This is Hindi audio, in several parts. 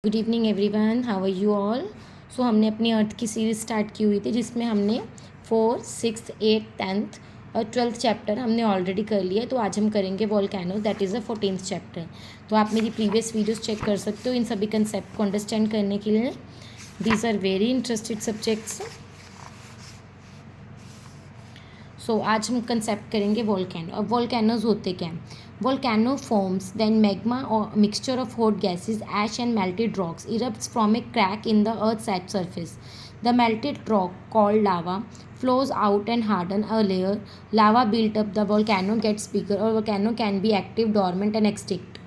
Good evening everyone, how are you all. So हमने अपनी अर्थ की सीरीज़ स्टार्ट की हुई थी जिसमें हमने 4th, 6th, 8th, 10th और 12th चैप्टर हमने ऑलरेडी कर लिया। तो आज हम करेंगे volcano, that is the 14th chapter. तो आप मेरी प्रीवियस वीडियोस चेक कर सकते हो इन सभी कंसेप्ट को अंडरस्टैंड करने के लिए। These are very interested subjects. So आज हम कंसेप्ट करेंगे वोल्केनो। अब वोल्केनोज होते क्या हैं? Volcano forms when magma or mixture of hot gases, ash and melted rocks erupts from a crack in the earth's surface. The melted rock, called lava, flows out and hardens a layer. Lava built up, the volcano gets bigger, or volcano can be active, dormant and extinct.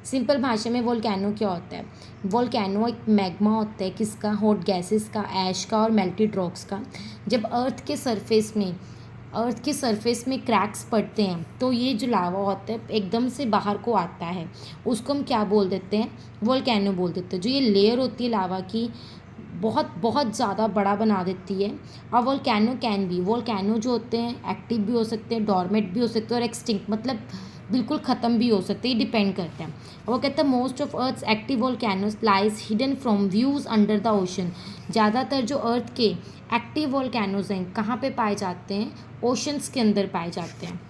Simple भाषा में वोल्केनो क्या होता है? वोल्केनो एक मैग्मा होता है, किसका? हॉट गैसेस का, ऐश का और मेल्टेड रॉक्स का। जब अर्थ के सरफेस में क्रैक्स पड़ते हैं तो ये जो लावा होता है एकदम से बाहर को आता है, उसको हम क्या बोल देते हैं? वोल्केनो बोल देते हैं। जो ये लेयर होती है लावा की, बहुत बहुत ज़्यादा बड़ा बना देती है। और वोल्केनो जो होते हैं एक्टिव भी हो सकते हैं, डॉर्मेंट भी हो सकते हैं और एक्सटिंक्ट मतलब बिल्कुल ख़त्म भी हो सकते हैं, डिपेंड करते हैं। वो कहते हैं most of earth's active volcanoes lies hidden from views under the ocean. ज़्यादातर जो अर्थ के एक्टिव वोल्केनोज हैं कहाँ पे पाए जाते हैं? ओशंस के अंदर पाए जाते हैं।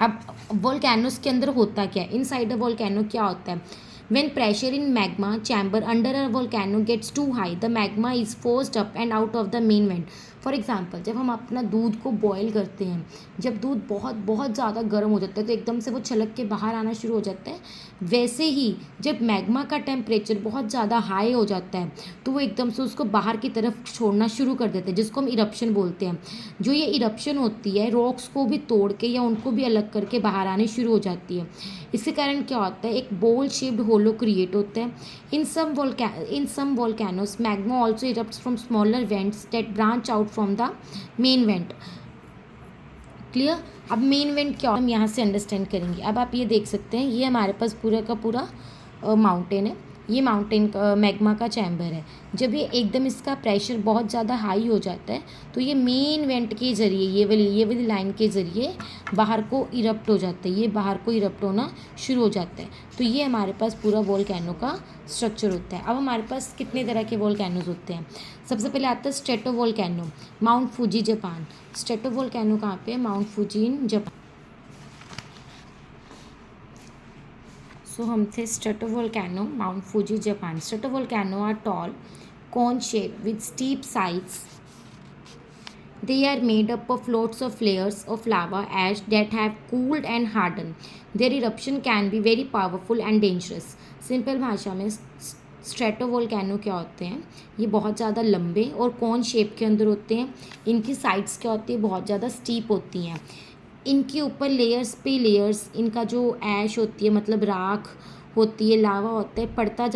अब वोल्केनोस के अंदर होता क्या है? इनसाइड अ वोल्केनो क्या होता है? When pressure in magma chamber under a volcano gets too high, the magma is forced up and out of the main vent. For example, जब हम अपना दूध को बॉयल करते हैं, जब दूध बहुत बहुत ज़्यादा गर्म हो जाता है तो एकदम से वो छलक के बाहर आना शुरू हो जाता है। वैसे ही जब मैग्मा का टेम्परेचर बहुत ज़्यादा हाई हो जाता है तो वो एकदम से उसको बाहर की तरफ छोड़ना शुरू कर देते हैं, जिसको हम इरप्शन बोलते हैं। जो ये इरप्शन होती है, रॉक्स को भी तोड़ के या उनको भी अलग करके बाहर आनी शुरू हो जाती है। इसके कारण क्या होता है? एक बोल शेप्ड होलो क्रिएट होता है। In some volcanoes magma also erupts from smaller vents that branch out from the main vent. Clear? अब मेन वेंट क्या हम यहाँ से अंडरस्टैंड करेंगे। अब आप ये देख सकते हैं, ये हमारे पास पूरा का पूरा माउंटेन है। ये माउंटेन मैग्मा का चैम्बर है। जब ये एकदम इसका प्रेशर बहुत ज़्यादा हाई हो जाता है तो ये मेन वेंट के ज़रिए, ये वाली लाइन के ज़रिए बाहर को इरप्ट हो जाता है। ये बाहर को इरप्ट होना शुरू हो जाता है। तो ये हमारे पास पूरा वोल्केनो का स्ट्रक्चर होता है। अब हमारे पास कितने तरह के वोल्केनोज होते हैं? सबसे पहले आता है स्ट्रेटोवोल्केनो, माउंट फूजी, जापान। स्ट्रेटोवोल्केनो कहाँ पे है? Mount Fuji in Japan. So हम थे stratovolcano, Mount Fuji, Japan. Stratovolcano are tall, cone-shaped with steep sides. They are made up of lots of layers of lava ash that have cooled and hardened. Their eruption can be very powerful and dangerous. Simple भाषा में स्ट्रेटोवोल्केनो क्या होते हैं? ये बहुत ज़्यादा लंबे और कौन शेप के अंदर होते हैं। इनकी साइड्स क्या होती है? बहुत ज़्यादा स्टीप होती हैं। इनके ऊपर लेयर्स पे लेयर्स इनका जो ऐश होती है, मतलब राख होती है, लावा होता है, पड़ता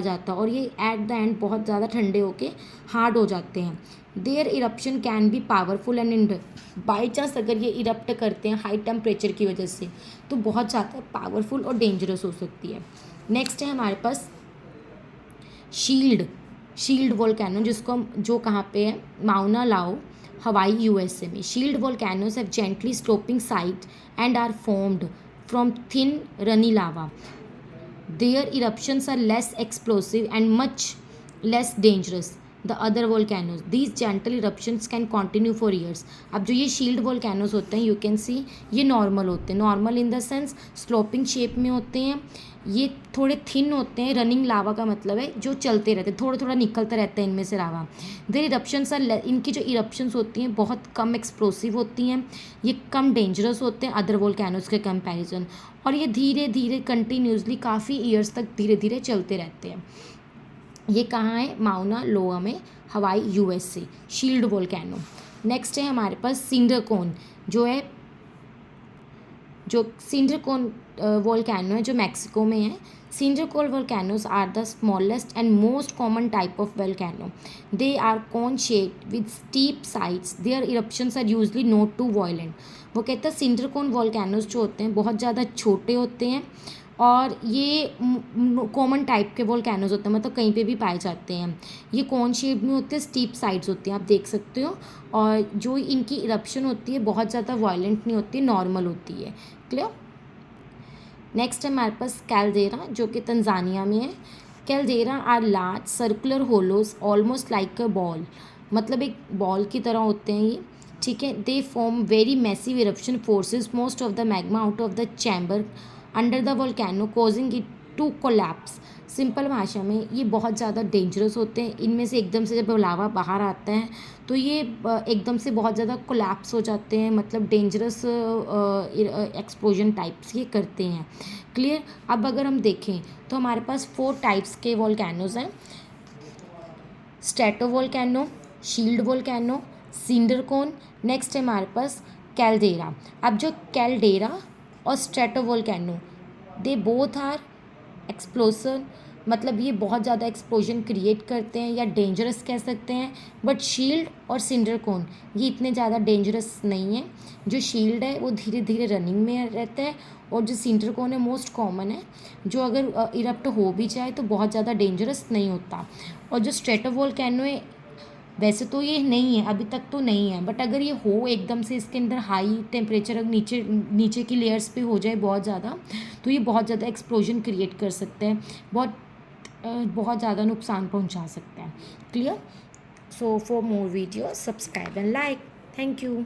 जाता है और ये एट द एंड बहुत ज़्यादा ठंडे होके हार्ड हो जाते हैं। There eruption can be powerful and by chance अगर ये इरप्ट करते हैं हाई टेम्परेचर की वजह से तो बहुत ज़्यादा पावरफुल और डेंजरस हो सकती है। नेक्स्ट है हमारे पास शील्ड वोल्केनो, जिसको हम जो कहाँ पे है? माउना लाओ, हवाई, यूएसए में। Shield volcanoes have gently sloping side and are formed from thin runny lava. Their eruptions are less explosive and much less dangerous the other volcanoes. These gentle eruptions can continue for years. अब जो ये शील्ड वोल्केनोज होते हैं, यू कैन सी ये नॉर्मल होते हैं। Normal in the sense sloping shape में होते हैं। ये थोड़े थिन होते हैं। रनिंग लावा का मतलब है जो चलते रहते हैं, थोड़ा थोड़ा निकलता रहता है इनमें से लावा। देयर इरप्शंस आर, इनकी जो इरप्शंस होती हैं बहुत कम एक्सप्लोसिव होती हैं। ये कम डेंजरस होते हैं अदर वोल्केनोज के कंपैरिजन। और ये धीरे धीरे कंटिन्यूसली काफ़ी ईयर्स तक धीरे धीरे चलते रहते हैं। ये कहाँ है? माउना लोआ में, हवाई, यूएसए। Shield volcano. नेक्स्ट है हमारे पास सिंडर कोन, जो सिंडर कोन वोल्केनो है जो मैक्सिको में है। Cinder cone volcanoes are the smallest and most common type of volcano. They are cone shaped with steep sides. Their eruptions are usually not too violent. वो कहते हैं सिंडर कोन वोल्केनोज जो होते हैं बहुत ज़्यादा छोटे होते हैं और ये कॉमन टाइप के वोल्केनोज होते हैं, मतलब कहीं पे भी पाए जाते हैं। ये कौन शेप में होते हैं? स्टीप साइड्स होती हैं, आप देख सकते हो। और जो इनकी इरप्शन होती है बहुत ज़्यादा वायलेंट नहीं होती, नॉर्मल होती है। क्लियर? नेक्स्ट है हमारे पास कैल्डेरा जो कि तंजानिया में है। Caldera are large circular hollows almost like a bowl, मतलब एक बॉल की तरह होते हैं ये, ठीक है। They form very massive eruption forces most of the magma out of the chamber under the volcano causing it to collapse. Simple भाषा में ये बहुत ज़्यादा डेंजरस होते हैं। इनमें से एकदम से जब लावा बाहर आता है तो ये एकदम से बहुत ज़्यादा कोलैप्स हो जाते हैं, मतलब डेंजरस एक्सप्लोजन टाइप्स ये करते हैं। क्लियर। अब अगर हम देखें तो हमारे पास 4 टाइप्स के वोल्केनोज हैं, stratovolcano, shield volcano, cinder cone, next है हमारे पास कैल्डेरा। अब जो कैल्डेरा और stratovolcano they both are explosion, मतलब ये बहुत ज़्यादा एक्सप्लोजन क्रिएट करते हैं या डेंजरस कह सकते हैं। बट शील्ड और सिंडर कोन ये इतने ज़्यादा डेंजरस नहीं है। जो शील्ड है वो धीरे धीरे रनिंग में रहता है और जो सिंडर कोन है मोस्ट कॉमन है, जो अगर इरप्ट हो भी जाए तो बहुत ज़्यादा डेंजरस नहीं होता। और जो स्ट्रेटोवोल्केनो है वैसे तो ये नहीं है, अभी तक तो नहीं है, बट अगर ये हो एकदम से इसके अंदर हाई टेम्परेचर अगर नीचे नीचे की लेयर्स पे हो जाए बहुत ज़्यादा, तो ये बहुत ज़्यादा एक्सप्लोजन क्रिएट कर सकते हैं, बहुत ज़्यादा नुकसान पहुंचा सकते हैं। Clear. So for more video subscribe and like. Thank you.